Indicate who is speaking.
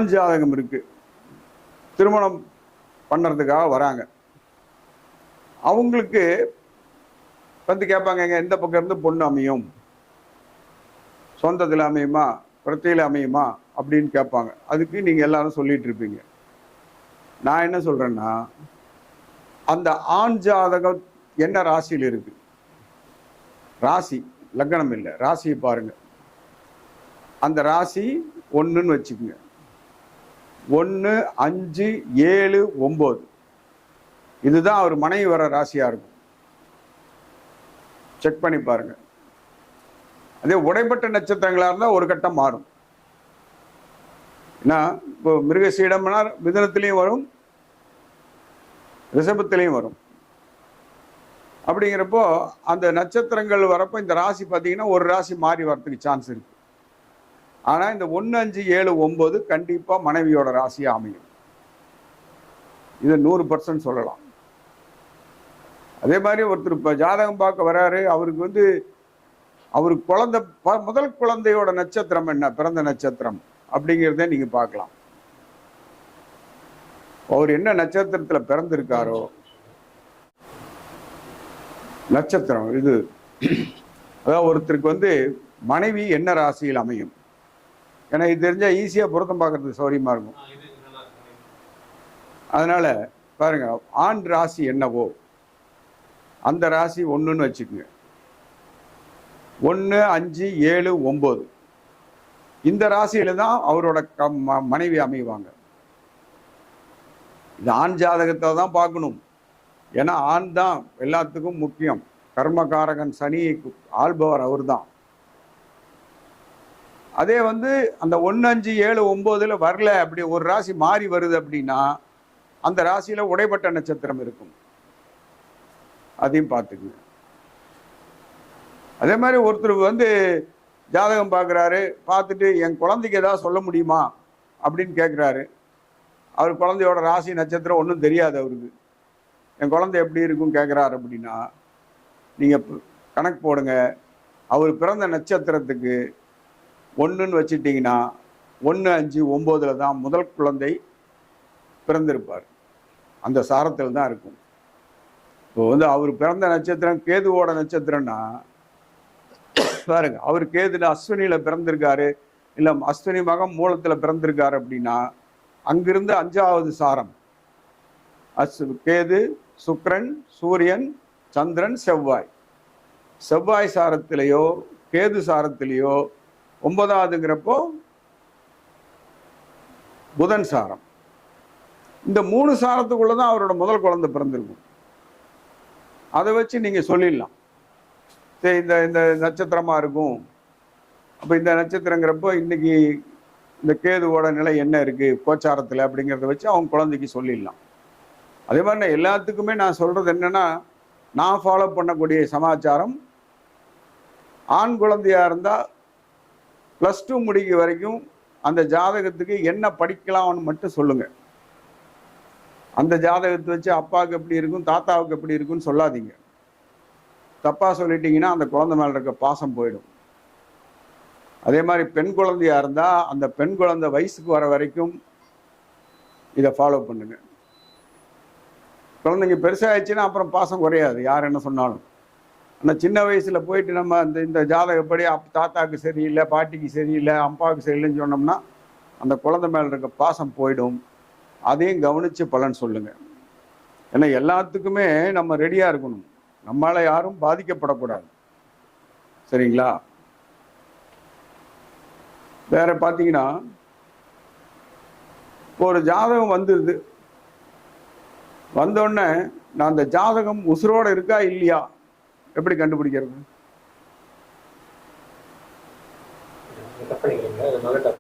Speaker 1: ஆண் ஜாதகம் இருக்கு, திருமணம் பண்ணுறதுக்காக வராங்க. அவங்களுக்கு வந்து கேட்பாங்க, எங்க எந்த பக்கம் இருந்து பொண்ணு அமையும், சொந்தத்தில் அமையுமா பிரத்தியில் அமையுமா அப்படின்னு கேட்பாங்க. அதுக்கு நீங்கள் எல்லாரும் சொல்லிட்டு இருப்பீங்க. நான் என்ன சொல்கிறேன்னா, அந்த ஆண் ஜாதகம் என்ன ராசியில் இருக்கு, ராசி லக்னம் இல்லை, ராசியை பாருங்க. அந்த ராசி 1ன்னு வச்சுக்கோங்க. 1, 5, 7, 9 இதுதான் அவர் மனைவி வர ராசியா இருக்கும். செக் பண்ணி பாருங்க. அதே உடைப்பட்ட நட்சத்திரங்களா இருந்தால் ஒரு கட்டம் மாறும். ஏன்னா இப்போ மிருகசீடம்னா மிதுனத்திலையும் வரும், ரிஷபத்திலையும் வரும். அப்படிங்கிறப்போ அந்த நட்சத்திரங்கள் வரப்போ இந்த ராசி பார்த்தீங்கன்னா ஒரு ராசி மாறி வரதுக்கு சான்ஸ் இருக்கு. ஆனால் இந்த 1, 5, 7, 9 கண்டிப்பாக மனைவியோட ராசியாக அமையும். இதை 100% சொல்லலாம். அதே மாதிரி ஒருத்தர் இப்போ ஜாதகம் பார்க்க வராரு, அவருக்கு வந்து அவருக்கு குழந்தை முதல் குழந்தையோட நட்சத்திரம் என்ன, பிறந்த நட்சத்திரம் அப்படிங்கிறத நீங்க பார்க்கலாம். அவர் என்ன நட்சத்திரத்தில் பிறந்திருக்காரோ நட்சத்திரம் இது. அதாவது ஒருத்தருக்கு வந்து மனைவி என்ன ராசியில் அமையும், எனக்கு தெரிஞ்சா ஈஸியா பொருத்தம் பார்க்கறதுக்கு சௌரியமா இருக்கும். அதனால பாருங்க, ஆண் ராசி என்னவோ அந்த ராசி 1ன்னு வச்சுக்கோங்க. 1, 5, 7, 9 இந்த ராசியில தான் அவரோட மனைவி அமைவாங்க. இது ஆண் ஜாதகத்தை தான் பார்க்கணும். ஏன்னா ஆண் தான் எல்லாத்துக்கும் முக்கியம். கர்மகாரகன் சனி ஆள்பவர் அவர் தான். அதே வந்து அந்த 1, 5, 7, 9ல வரல, அப்படி ஒரு ராசி மாறி வருது அப்படின்னா அந்த ராசியில உடைப்பட்ட நட்சத்திரம் இருக்கும். அதையும் பார்த்துக்குங்க. அதே மாதிரி ஒருத்தர் வந்து ஜாதகம் பார்க்குறாரு, பார்த்துட்டு என் குழந்தைக்கு ஏதாவது சொல்ல முடியுமா அப்படின்னு கேட்குறாரு. அவர் குழந்தையோட ராசி நட்சத்திரம் ஒன்றும் தெரியாது அவருக்கு. என் குழந்தை எப்படி இருக்கும் கேட்குறாரு அப்படின்னா நீங்கள் கணக்கு போடுங்க. அவர் பிறந்த நட்சத்திரத்துக்கு 1ன்னு வச்சுட்டிங்கன்னா 1, 5, 9ல் தான் முதல் குழந்தை பிறந்திருப்பார். அந்த சாரத்தில் தான் இருக்கும். இப்போ வந்து அவர் பிறந்த நட்சத்திரம் கேதுவோட நட்சத்திரம்னா பாருங்க, அவர் கேதுல அஸ்வினியில பிறந்திருக்காரு, இல்லை அஸ்வினி மகம் மூலத்தில் பிறந்திருக்காரு அப்படின்னா அங்கிருந்து 5வது சாரம் கேது, சுக்கிரன், சூரியன், சந்திரன், செவ்வாய். செவ்வாய் சாரத்திலேயோ கேது சாரத்திலேயோ 9வதுங்கிறப்போ புதன் சாரம். இந்த 3 சாரத்துக்குள்ளதான் அவரோட முதல் குழந்தை பிறந்திருக்கும். அதை வச்சு நீங்க சொல்லிடலாம், சரி இந்த இந்த நட்சத்திரமா இருக்கும். அப்போ இந்த நட்சத்திரங்கிறப்போ இன்னைக்கு இந்த கேதுவோட நிலை என்ன இருக்கு கோச்சாரத்தில் அப்படிங்கிறத வச்சு அவங்க குழந்தைக்கு சொல்லிடலாம். அதே மாதிரி நான் எல்லாத்துக்குமே நான் சொல்றது என்னன்னா, நான் ஃபாலோ பண்ணக்கூடிய சமாச்சாரம், ஆண் குழந்தையா இருந்தா +2 முடிக்க வரைக்கும் அந்த ஜாதகத்துக்கு என்ன படிக்கலாம்னு மட்டும் சொல்லுங்க. அந்த ஜாதகத்தை வச்சு அப்பாவுக்கு எப்படி இருக்கும் தாத்தாவுக்கு எப்படி இருக்குன்னு சொல்லாதீங்க. தப்பா சொல்லிட்டீங்கன்னா அந்த குழந்தை மேல இருக்க பாசம் போயிடும். அதே மாதிரி பெண் குழந்தையா இருந்தா அந்த பெண் குழந்தை வயசுக்கு வர வரைக்கும் இதை ஃபாலோ பண்ணுங்க. குழந்தைங்க பெருசாகிடுச்சுன்னா அப்புறம் பாசம் குறையாது, யார் என்ன சொன்னாலும். ஆனால் சின்ன வயசுல போயிட்டு நம்ம இந்த ஜாதகப்படி தாத்தாவுக்கு சரியில்லை, பாட்டிக்கு சரியில்லை, அப்பாவுக்கு சரியில்லைன்னு சொன்னோம்னா அந்த குழந்தை மேல இருக்க பாசம் போயிடும். அதையும் கவனிச்சு பலன் சொல்லுங்க. ஏன்னா எல்லாத்துக்குமே நம்ம ரெடியா இருக்கணும், நம்மளால யாரும் பாதிக்கப்படக்கூடாது. சரிங்களா? வேற பார்த்தீங்கன்னா, ஒரு ஜாதகம் வந்துடுது, வந்தோடனே நான் அந்த ஜாதகம் உசுரோட இருக்கா இல்லையா எப்படி கண்டுபிடிக்கிறது?